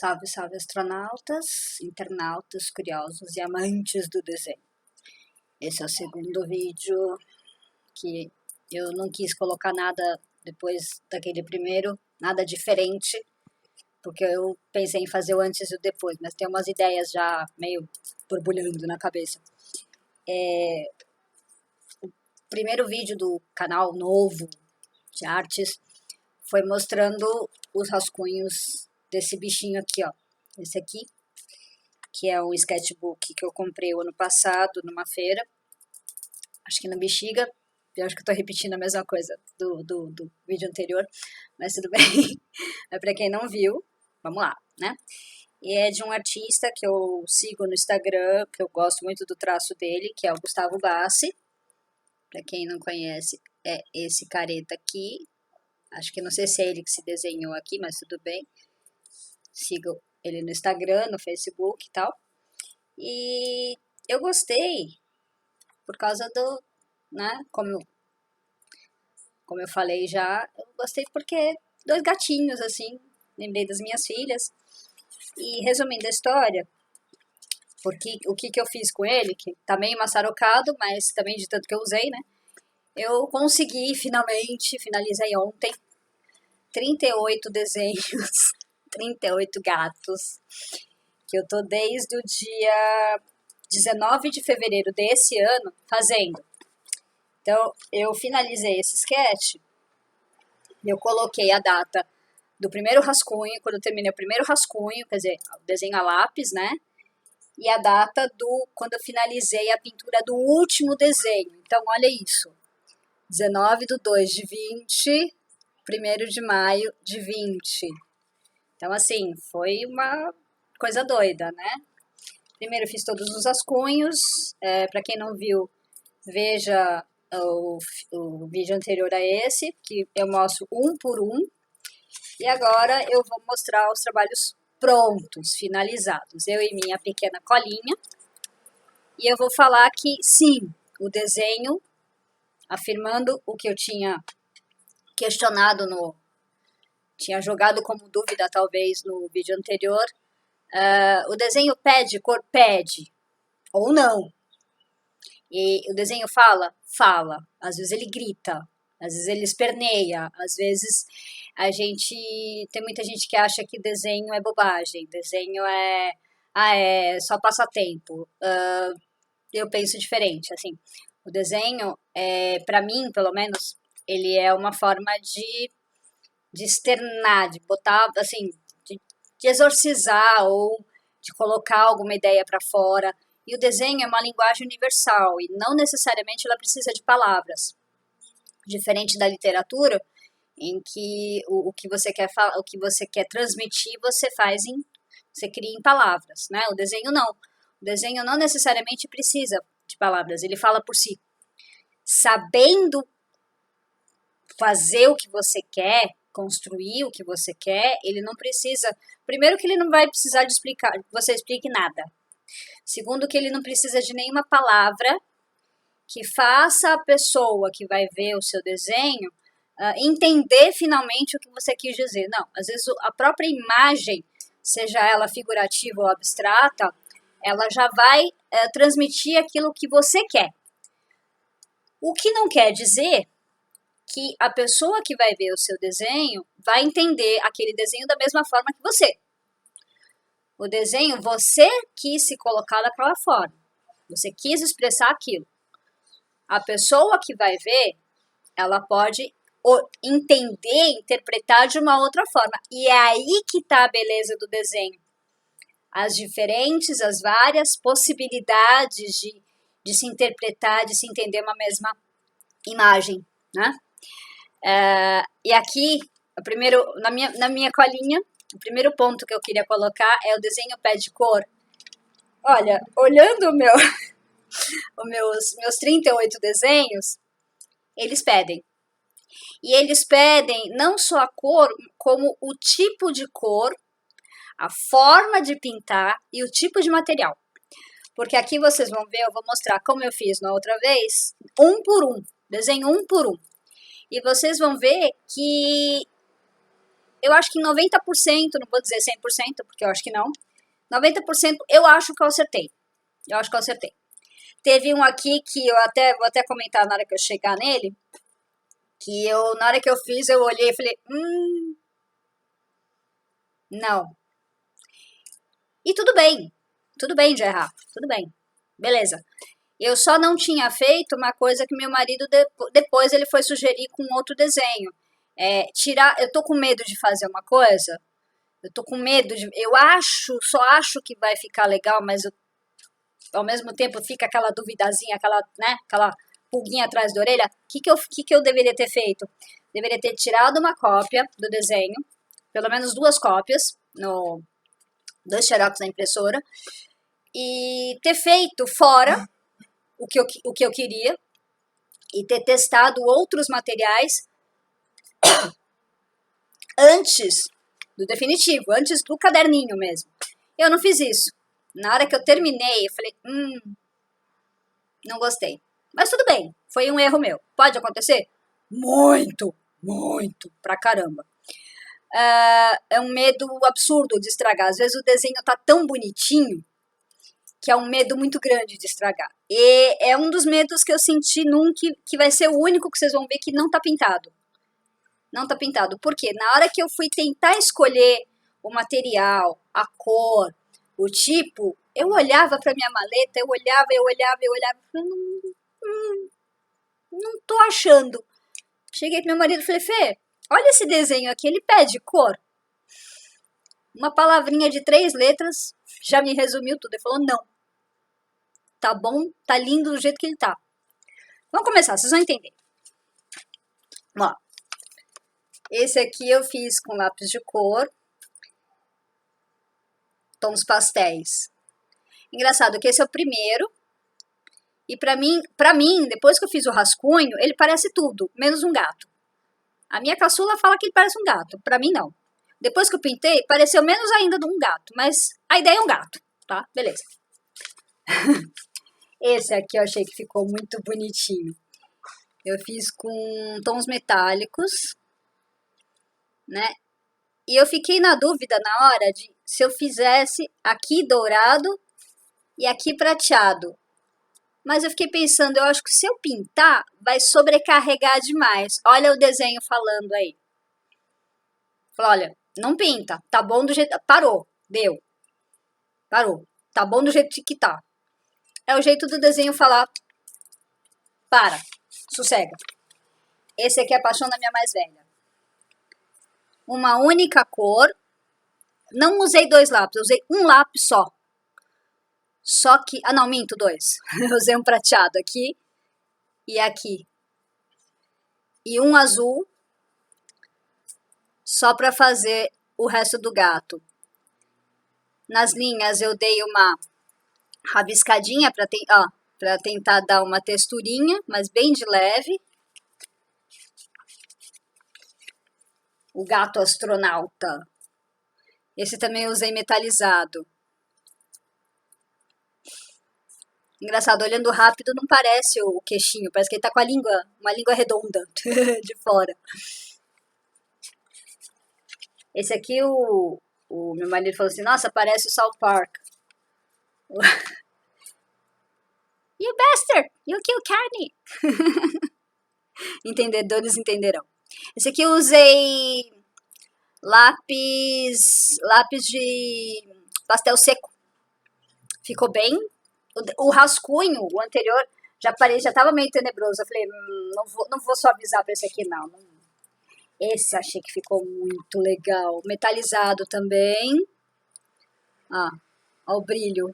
Salve, salve astronautas, internautas, curiosos e amantes do desenho. Esse é o segundo vídeo que eu não quis colocar nada depois daquele primeiro, nada diferente, porque eu pensei em fazer o antes e o depois, mas tem umas ideias já meio borbulhando na cabeça. O primeiro vídeo do canal novo de artes foi mostrando os rascunhos desse bichinho aqui, ó. Esse aqui, que é um sketchbook que eu comprei o ano passado numa feira, acho que na Bexiga. Eu acho que eu tô repetindo a mesma coisa do vídeo anterior, mas tudo bem. É pra quem não viu, vamos lá, né? E é de um artista que eu sigo no Instagram, que eu gosto muito do traço dele, que é o Gustavo Bassi. Pra quem não conhece, é esse careta aqui. Acho que não sei se é ele que se desenhou aqui, mas tudo bem. Sigo ele no Instagram, no Facebook e tal. E eu gostei por causa do, né, como eu falei já, eu gostei porque dois gatinhos, assim, lembrei das minhas filhas. E resumindo a história, porque o que eu fiz com ele, que tá meio maçarocado, mas também de tanto que eu usei, né? Eu consegui finalmente, finalizei ontem, 38 desenhos, 38 gatos, que eu tô desde o dia 19 de fevereiro desse ano fazendo. Então, eu finalizei esse sketch, eu coloquei a data do primeiro rascunho, quando eu terminei o primeiro rascunho, quer dizer, o desenho a lápis, né? E a data do quando eu finalizei a pintura do último desenho. Então, olha isso. 19/2/20, 1º de maio de 20. Então, assim, foi uma coisa doida, né? Primeiro eu fiz todos os rascunhos. Para quem não viu, veja o vídeo anterior a esse, que eu mostro um por um. E agora eu vou mostrar os trabalhos prontos, finalizados. Eu e minha pequena colinha. E eu vou falar que, sim, o desenho, afirmando o que eu tinha questionado tinha jogado como dúvida, talvez, no vídeo anterior. O desenho pede cor? Pede. Ou não. E o desenho fala? Fala. Às vezes ele grita, às vezes ele esperneia, às vezes tem muita gente que acha que desenho é bobagem, desenho é só passatempo. Eu penso diferente, assim. O desenho, para mim, pelo menos, ele é uma forma de externar, de botar, assim, de exorcizar ou de colocar alguma ideia para fora. E o desenho é uma linguagem universal e não necessariamente ela precisa de palavras. Diferente da literatura, em que o que você quer falar, o que você quer transmitir, você cria em palavras, né? O desenho não. O desenho não necessariamente precisa de palavras, ele fala por si. Sabendo fazer o que você quer, construir o que você quer, ele não precisa. Primeiro que ele não vai precisar de explicar, que você explique nada. Segundo que ele não precisa de nenhuma palavra que faça a pessoa que vai ver o seu desenho entender finalmente o que você quis dizer. Não, às vezes a própria imagem, seja ela figurativa ou abstrata, ela já vai transmitir aquilo que você quer. O que não quer dizer que a pessoa que vai ver o seu desenho vai entender aquele desenho da mesma forma que você. O desenho, você quis se colocar daquela forma. Você quis expressar aquilo. A pessoa que vai ver, ela pode entender, interpretar de uma outra forma. E é aí que está a beleza do desenho. As várias possibilidades de se interpretar, de se entender uma mesma imagem, né? E aqui, na minha colinha, o primeiro ponto que eu queria colocar é o desenho pede cor. Olha, olhando os meus 38 desenhos, eles pedem. E eles pedem não só a cor, como o tipo de cor, a forma de pintar e o tipo de material. Porque aqui vocês vão ver, eu vou mostrar como eu fiz na outra vez, um por um, desenho um por um. E vocês vão ver que eu acho que em 90%, não vou dizer 100%, porque eu acho que não, 90% eu acho que eu acertei. Eu acho que eu acertei. Teve um aqui que eu vou até comentar na hora que eu chegar nele, que na hora que eu fiz, eu olhei e falei, não. E tudo bem de errar, tudo bem, beleza. Eu só não tinha feito uma coisa que meu marido, depois ele foi sugerir com outro desenho. Eu tô com medo de fazer uma coisa, eu tô com medo de, só acho que vai ficar legal, mas ao mesmo tempo fica aquela duvidazinha, aquela pulguinha atrás da orelha. O que eu deveria ter feito? Deveria ter tirado uma cópia do desenho, pelo menos 2 cópias, 2 xerox na impressora, e ter feito fora o que eu queria, e ter testado outros materiais antes do definitivo, antes do caderninho mesmo. Eu não fiz isso. Na hora que eu terminei, eu falei, não gostei. Mas tudo bem, foi um erro meu. Pode acontecer? Muito, muito, pra caramba. É um medo absurdo de estragar. Às vezes o desenho tá tão bonitinho que é um medo muito grande de estragar. E é um dos medos que eu senti que vai ser o único que vocês vão ver que não tá pintado. Não tá pintado. Por quê? Na hora que eu fui tentar escolher o material, a cor, o tipo, eu olhava pra minha maleta, eu olhava, não tô achando. Cheguei pro meu marido e falei, Fê, olha esse desenho aqui, ele pede cor. Uma palavrinha de 3 letras já me resumiu tudo. Ele falou, não. Tá bom, tá lindo do jeito que ele tá. Vamos começar, vocês vão entender. Ó, esse aqui eu fiz com lápis de cor, tons pastéis. Engraçado que esse é o primeiro. E pra mim, depois que eu fiz o rascunho, ele parece tudo, menos um gato. A minha caçula fala que ele parece um gato, pra mim não. Depois que eu pintei, pareceu menos ainda de um gato, mas a ideia é um gato, tá? Beleza. Esse aqui eu achei que ficou muito bonitinho. Eu fiz com tons metálicos, né? E eu fiquei na dúvida na hora de se eu fizesse aqui dourado e aqui prateado. Mas eu fiquei pensando, eu acho que se eu pintar, vai sobrecarregar demais. Olha o desenho falando aí. Falei, olha, não pinta, tá bom do jeito... Parou, deu. Parou, tá bom do jeito que tá. É o jeito do desenho falar, para, sossega. Esse aqui é a paixão da minha mais velha. Uma única cor. Não usei 2 lápis, eu usei um lápis só. Só que... Ah, não, minto, 2. Eu usei um prateado aqui e aqui. E um azul só para fazer o resto do gato. Nas linhas eu dei uma rabiscadinha para tentar dar uma texturinha, mas bem de leve. O gato astronauta. Esse também eu usei metalizado. Engraçado, olhando rápido não parece o queixinho, parece que ele tá com uma língua redonda de fora. Esse aqui, o meu marido falou assim, nossa, parece o South Park. You bastard, you kill carne. Entendedores entenderão. Esse aqui eu usei lápis de pastel seco. Ficou bem. O rascunho, o anterior, já estava meio tenebroso. Eu falei, não vou suavizar para esse aqui, não. Esse achei que ficou muito legal. Metalizado também. Ó o brilho.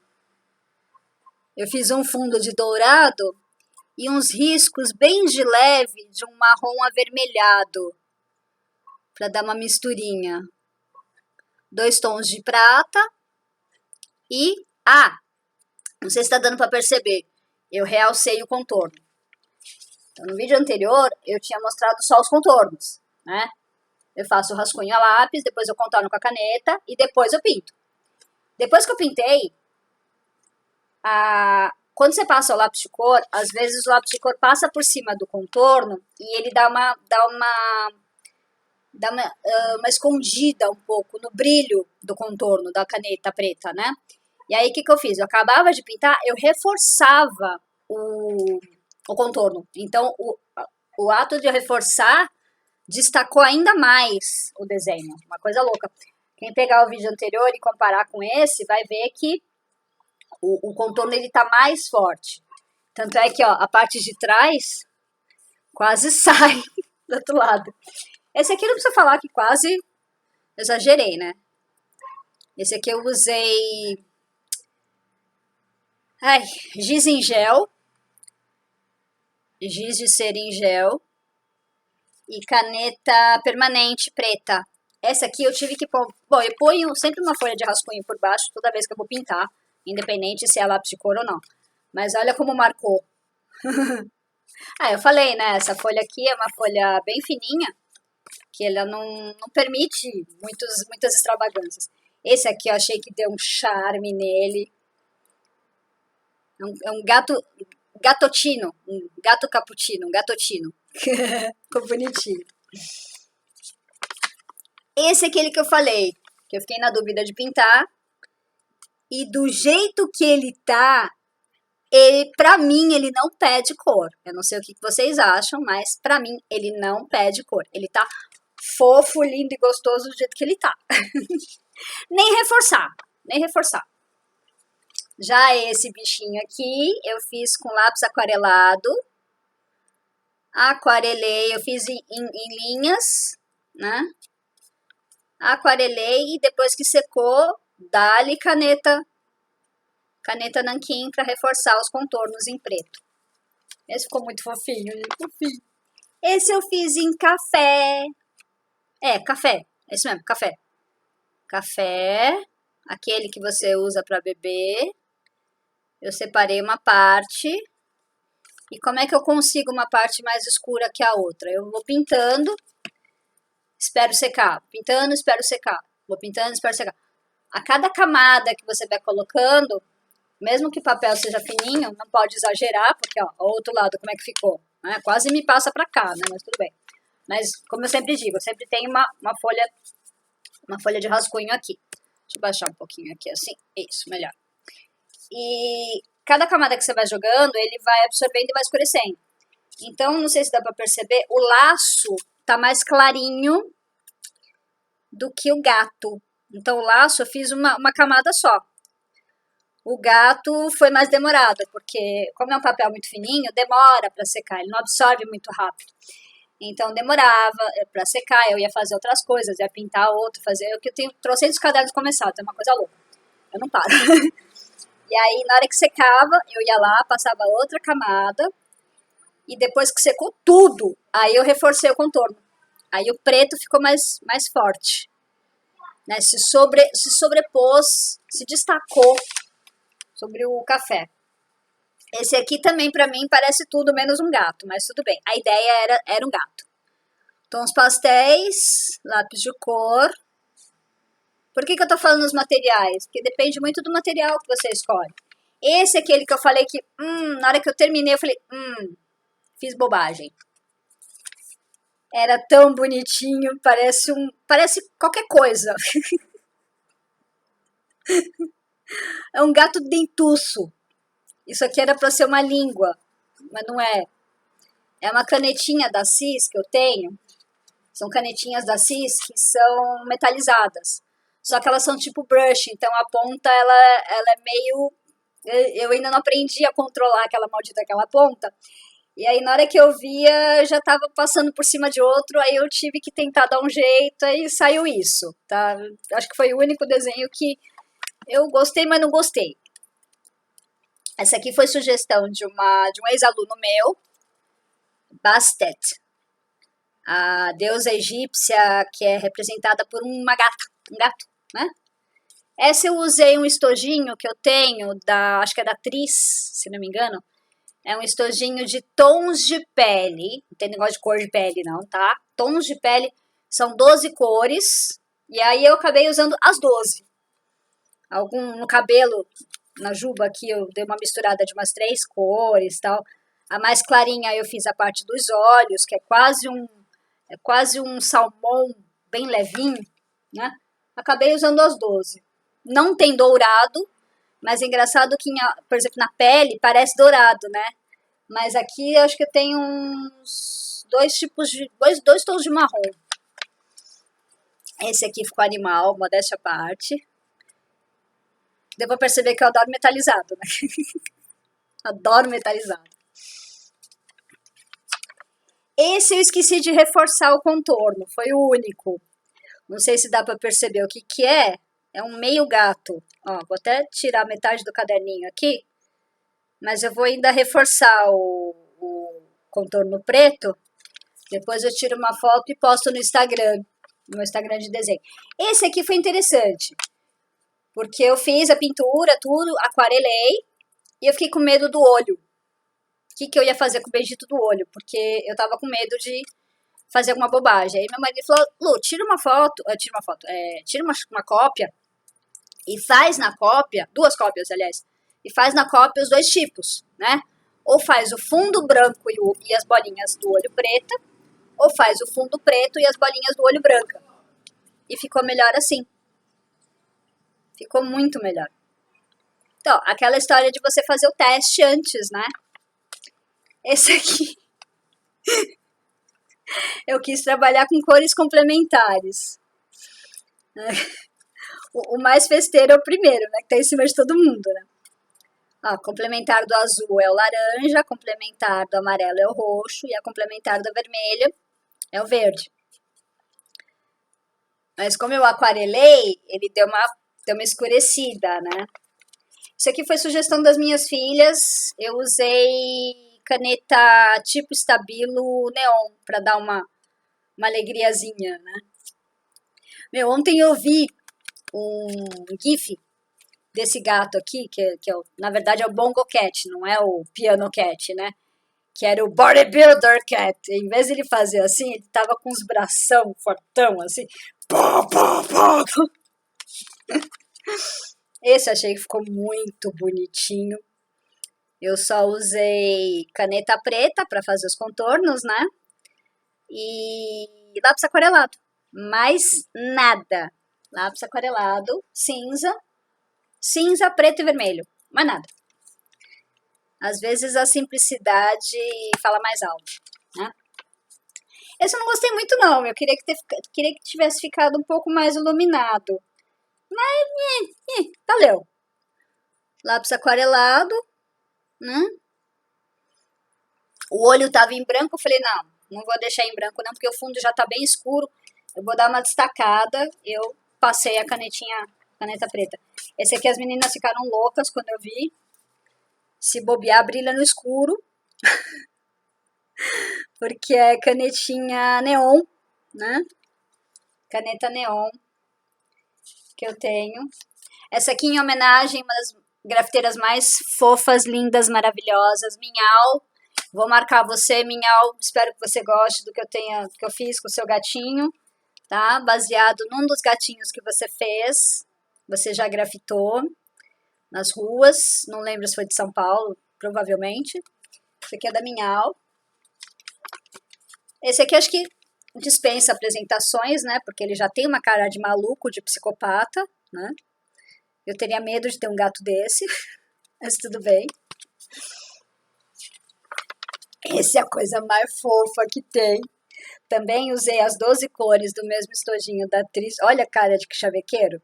Eu fiz um fundo de dourado e uns riscos bem de leve de um marrom avermelhado. Para dar uma misturinha. 2 tons de prata. E, não sei se está dando para perceber, eu realcei o contorno. Então, no vídeo anterior, eu tinha mostrado só os contornos, né? Eu faço o rascunho a lápis, depois eu contorno com a caneta e depois eu pinto. Depois que eu pintei, quando você passa o lápis de cor, às vezes o lápis de cor passa por cima do contorno e ele dá dar uma escondida um pouco no brilho do contorno da caneta preta, né? E aí, o que eu fiz? Eu acabava de pintar, eu reforçava o contorno. Então, o ato de eu reforçar destacou ainda mais o desenho. Uma coisa louca. Quem pegar o vídeo anterior e comparar com esse, vai ver que o contorno ele tá mais forte. Tanto é que, ó, a parte de trás quase sai do outro lado. Esse aqui não precisa falar que quase exagerei, né? Esse aqui eu usei giz em gel, giz de cera em gel e caneta permanente preta. Essa aqui eu tive que pôr... Bom, eu ponho sempre uma folha de rascunho por baixo toda vez que eu vou pintar, independente se é lápis de cor ou não. Mas olha como marcou. Eu falei, né? Essa folha aqui é uma folha bem fininha, que ela não permite muitas extravagâncias. Esse aqui eu achei que deu um charme nele. É um gatotino, um gato cappuccino, um gatotino. Ficou bonitinho. Esse é aquele que eu falei, que eu fiquei na dúvida de pintar. E do jeito que ele tá, pra mim, ele não pede cor. Eu não sei o que vocês acham, mas pra mim, ele não pede cor. Ele tá fofo, lindo e gostoso do jeito que ele tá. Nem reforçar. Já esse bichinho aqui, eu fiz com lápis aquarelado. Aquarelei, eu fiz em linhas, né? Aquarelei e depois que secou, dá-lhe caneta nanquim para reforçar os contornos em preto. Esse ficou muito fofinho, fofinho. Esse eu fiz em café. Café. É isso mesmo, café. Café, aquele que você usa para beber. Eu separei uma parte. E como é que eu consigo uma parte mais escura que a outra? Eu vou pintando, espero secar. Pintando, espero secar. Vou pintando, espero secar. A cada camada que você vai colocando, mesmo que o papel seja fininho, não pode exagerar, porque, ó, o outro lado, como é que ficou? Né? Quase me passa pra cá, né? Mas tudo bem. Mas, como eu sempre digo, eu sempre tenho uma folha de rascunho aqui. Deixa eu baixar um pouquinho aqui, assim. Isso, melhor. E cada camada que você vai jogando, ele vai absorvendo e vai escurecendo. Então, não sei se dá pra perceber, o laço tá mais clarinho do que o gato. Então, o laço eu fiz uma camada só. O gato foi mais demorado, porque como é um papel muito fininho, demora para secar, ele não absorve muito rápido. Então demorava para secar, eu ia fazer outras coisas, ia pintar outro, fazer... Eu tenho 300 cadernos começados, é uma coisa louca. Eu não paro. E aí, na hora que secava, eu ia lá, passava outra camada, e depois que secou tudo, aí eu reforcei o contorno. Aí o preto ficou mais forte. Né? Se sobrepôs, se destacou sobre o café. Esse aqui também, pra mim, parece tudo menos um gato, mas tudo bem. A ideia era um gato. Tons pastéis, lápis de cor. Por que eu tô falando os materiais? Porque depende muito do material que você escolhe. Esse é aquele que eu falei que, na hora que eu terminei, eu falei, fiz bobagem. Era tão bonitinho, parece qualquer coisa. É um gato dentuço. Isso aqui era para ser uma língua, mas não é. É uma canetinha da Cis que eu tenho. São canetinhas da Cis que são metalizadas. Só que elas são tipo brush, então a ponta ela é meio... Eu ainda não aprendi a controlar aquela maldita aquela ponta. E aí na hora que eu via, já tava passando por cima de outro, aí eu tive que tentar dar um jeito, aí saiu isso, tá? Acho que foi o único desenho que eu gostei, mas não gostei. Essa aqui foi sugestão de um ex-aluno meu, Bastet, a deusa egípcia que é representada por um gato, né? Essa eu usei um estojinho que eu tenho, acho que é da Tris, se não me engano. É um estojinho de tons de pele, não tem negócio de cor de pele não, tá? Tons de pele, são 12 cores, e aí eu acabei usando as 12. No cabelo, na juba aqui, eu dei uma misturada de umas 3 cores e tal. A mais clarinha eu fiz a parte dos olhos, que é quase um salmão bem levinho, né? Acabei usando as 12. Não tem dourado, mas é engraçado que, por exemplo, na pele parece dourado, né? Mas aqui eu acho que tem uns dois tons de marrom. Esse aqui ficou animal, modéstia à parte. Deu pra perceber que eu adoro metalizado, né? Adoro metalizado. Esse eu esqueci de reforçar o contorno, foi o único. Não sei se dá pra perceber o que que é. É um meio gato. Ó, vou até tirar metade do caderninho aqui. Mas eu vou ainda reforçar o contorno preto. Depois eu tiro uma foto e posto no Instagram. No meu Instagram de desenho. Esse aqui foi interessante. Porque eu fiz a pintura, tudo, aquarelei. E eu fiquei com medo do olho. O que eu ia fazer com o bendito do olho? Porque eu tava com medo de fazer alguma bobagem. Aí meu marido falou, Lu, tira uma foto, tira uma cópia e faz na cópia, 2 cópias, aliás, e faz na cópia os 2 tipos, né? Ou faz o fundo branco e as bolinhas do olho preta, ou faz o fundo preto e as bolinhas do olho branca. E ficou melhor assim. Ficou muito melhor. Então, aquela história de você fazer o teste antes, né? Esse aqui eu quis trabalhar com cores complementares. O mais festeiro é o primeiro, né? Que tá em cima de todo mundo, né? Ó, complementar do azul é o laranja, complementar do amarelo é o roxo e a complementar do vermelho é o verde. Mas como eu aquarelei, ele deu uma escurecida, né? Isso aqui foi sugestão das minhas filhas. Eu usei caneta tipo Stabilo Neon para dar uma alegriazinha, né? Meu, ontem eu vi um gif desse gato aqui, na verdade é o Bongo Cat, não é o Piano Cat, né? Que era o Bodybuilder Cat. Em vez de ele fazer assim, ele tava com os bração fortão, assim. Pá, pá, pá. Esse eu achei que ficou muito bonitinho. Eu só usei caneta preta para fazer os contornos, né? E lápis aquarelado. Mais nada. Lápis aquarelado, cinza, preto e vermelho. Mais nada. Às vezes a simplicidade fala mais alto, né? Esse eu não gostei muito não. Eu queria que tivesse ficado um pouco mais iluminado. Mas, valeu. Lápis aquarelado, né? O olho tava em branco, eu falei, não vou deixar em branco não, porque o fundo já tá bem escuro. Eu vou dar uma destacada. Eu passei a caneta preta. Esse aqui as meninas ficaram loucas quando eu vi. Se bobear, brilha no escuro. Porque é canetinha neon, né? Caneta neon que eu tenho. Essa aqui em homenagem, uma das grafiteiras mais fofas, lindas, maravilhosas, Minhal. Vou marcar você, Minhal. Espero que você goste do que eu fiz com o seu gatinho, tá? Baseado num dos gatinhos que você fez. Você já grafitou nas ruas. Não lembro se foi de São Paulo, provavelmente. Esse aqui é da Minhal. Esse aqui acho que dispensa apresentações, né? Porque ele já tem uma cara de maluco, de psicopata, né? Eu teria medo de ter um gato desse, mas tudo bem. Essa é a coisa mais fofa que tem. Também usei as 12 cores do mesmo estojinho da atriz. Olha a cara de chavequeiro.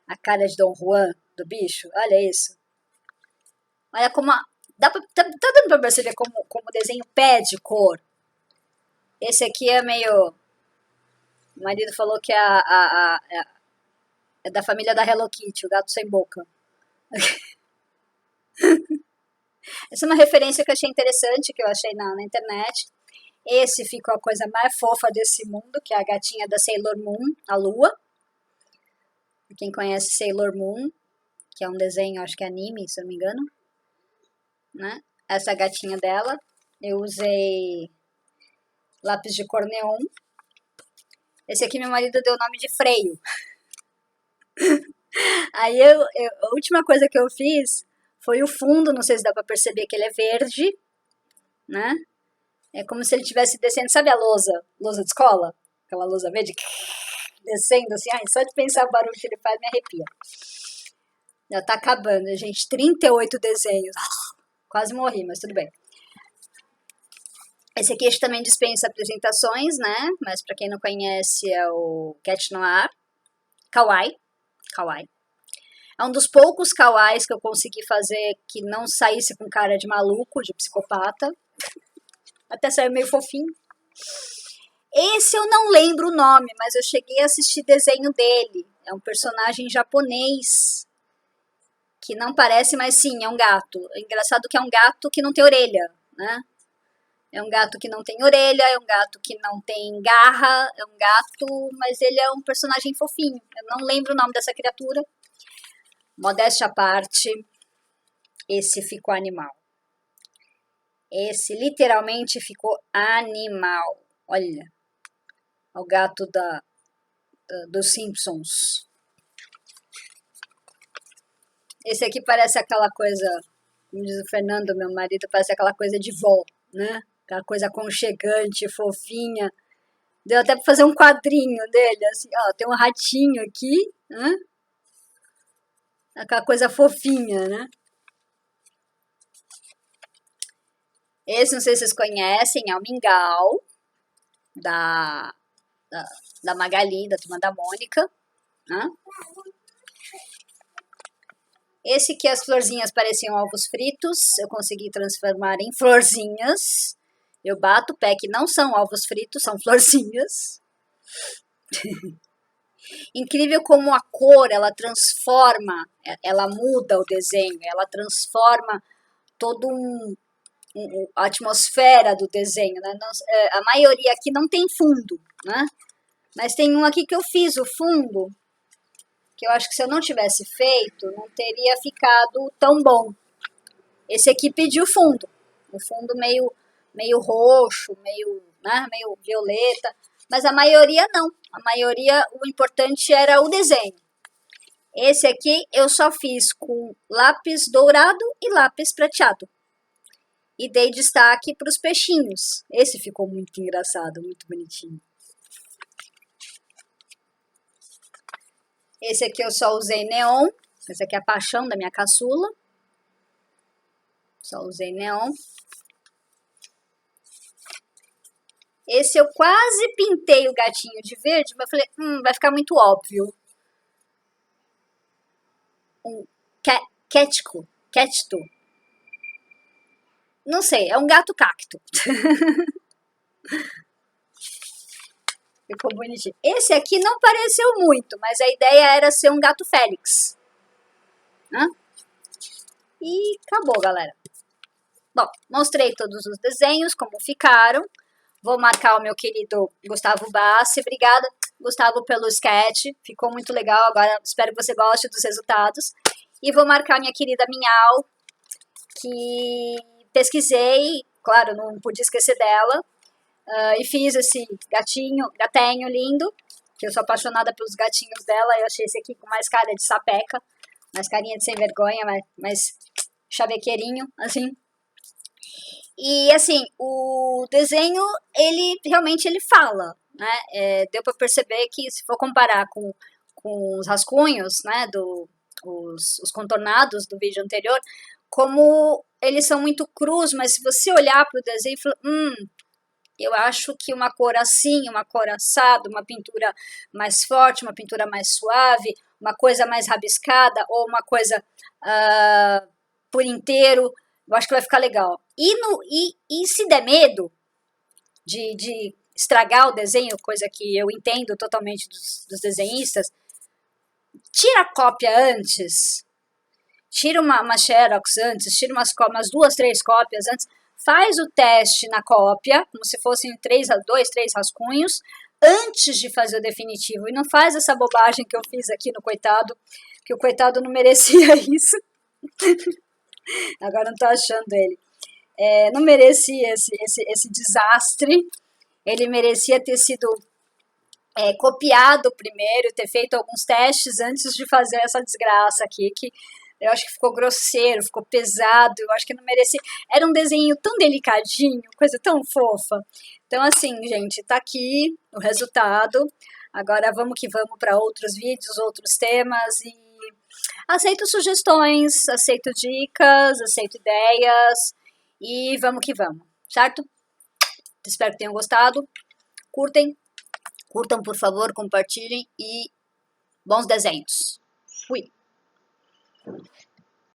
A cara de Dom Juan, do bicho. Olha isso. Olha como... tá dando pra perceber como o desenho pede cor. Esse aqui é meio... O marido falou que é da família da Hello Kitty, o gato sem boca. Essa é uma referência que eu achei interessante, que eu achei na internet. Esse ficou a coisa mais fofa desse mundo, que é a gatinha da Sailor Moon, a Lua. Quem conhece Sailor Moon, que é um desenho, acho que é anime, se eu não me engano. Né? Essa é a gatinha dela. Eu usei lápis de cor neon. Esse aqui meu marido deu o nome de Freio. Aí a última coisa que eu fiz foi o fundo, não sei se dá pra perceber que ele é verde, né? É como se ele estivesse descendo, sabe a lousa de escola? aquela lousa verde, descendo assim, ai, só de pensar o barulho que ele faz me arrepia. Já tá acabando, gente, 38 desenhos, quase morri, mas tudo bem. Esse aqui também dispensa apresentações, né, mas pra quem não conhece é o Cat Noir, Kawaii. É um dos poucos kawais que eu consegui fazer que não saísse com cara de maluco, de psicopata. Até saiu meio fofinho. Esse eu não lembro o nome, mas eu cheguei a assistir desenho dele. É um personagem japonês, que não parece, mas sim, é um gato. É engraçado que é um gato que não tem orelha, né? É um gato que não tem orelha, é um gato que não tem garra, é um gato, mas ele é um personagem fofinho. Eu não lembro o nome dessa criatura. Modéstia à parte, esse ficou animal. Esse literalmente ficou animal. Olha, o gato dos Simpsons. Esse aqui parece aquela coisa, como diz o Fernando, meu marido, parece aquela coisa de vó, né? Aquela coisa aconchegante, fofinha. Deu até pra fazer um quadrinho dele, assim, ó, tem um ratinho aqui, né? Aquela coisa fofinha, né? Esse, não sei se vocês conhecem, é o Mingau, da, da Magali, da Turma da Mônica, né? Esse que as florzinhas pareciam ovos fritos, eu consegui transformar em florzinhas. Eu bato o pé que não são ovos fritos, são florzinhas. Incrível como a cor, ela transforma, ela muda o desenho, ela transforma todo a atmosfera do desenho, né? A maioria aqui não tem fundo, né? Mas tem um aqui que eu fiz o fundo, que eu acho que se eu não tivesse feito, não teria ficado tão bom. Esse aqui pediu fundo, o fundo meio roxo, né, meio violeta, mas a maioria não. A maioria, o importante era o desenho. Esse aqui eu só fiz com lápis dourado e lápis prateado. E dei destaque para os peixinhos. Esse ficou muito engraçado, muito bonitinho. Esse aqui eu só usei neon. Esse aqui é a paixão da minha caçula. Só usei neon. Esse eu quase pintei o gatinho de verde, mas eu falei, vai ficar muito óbvio. Um cacto. Não sei, é um gato cacto. Ficou bonitinho. Esse aqui não pareceu muito, mas a ideia era ser um gato Félix. Né? E acabou, galera. Bom, mostrei todos os desenhos, como ficaram. Vou marcar o meu querido Gustavo Bassi. Obrigada, Gustavo, pelo sketch. Ficou muito legal. Agora espero que você goste dos resultados. E vou marcar minha querida Minhal, que pesquisei, claro, não podia esquecer dela. E fiz esse gatinho lindo, que eu sou apaixonada pelos gatinhos dela. Eu achei esse aqui com mais cara de sapeca, mais carinha de sem vergonha, mais chavequeirinho, assim. E, assim, o desenho, ele realmente fala, né? Deu para perceber que, se for comparar com os rascunhos, né, os contornados do vídeo anterior, como eles são muito crus, mas se você olhar para o desenho e falar, eu acho que uma cor assim, uma cor assada, uma pintura mais forte, uma pintura mais suave, uma coisa mais rabiscada ou uma coisa por inteiro, eu acho que vai ficar legal. E se der medo de estragar o desenho, coisa que eu entendo totalmente dos desenhistas, tira a cópia antes, tira uma xerox antes, tira umas 2, 3 cópias antes, faz o teste na cópia, como se fossem 2, 3 rascunhos, antes de fazer o definitivo. E não faz essa bobagem que eu fiz aqui no coitado, que o coitado não merecia isso. Agora não tô achando ele. Não merecia esse desastre. Ele merecia ter sido copiado primeiro, ter feito alguns testes antes de fazer essa desgraça aqui, que Eu acho que ficou grosseiro, ficou pesado, eu acho que não merecia. Era um desenho tão delicadinho, coisa tão fofa. Então, assim, gente, tá aqui o resultado. Agora vamos que vamos para outros vídeos, outros temas e aceito sugestões, aceito dicas, aceito ideias e vamos que vamos, certo? Espero que tenham gostado. Curtam por favor, compartilhem e bons desenhos. Fui!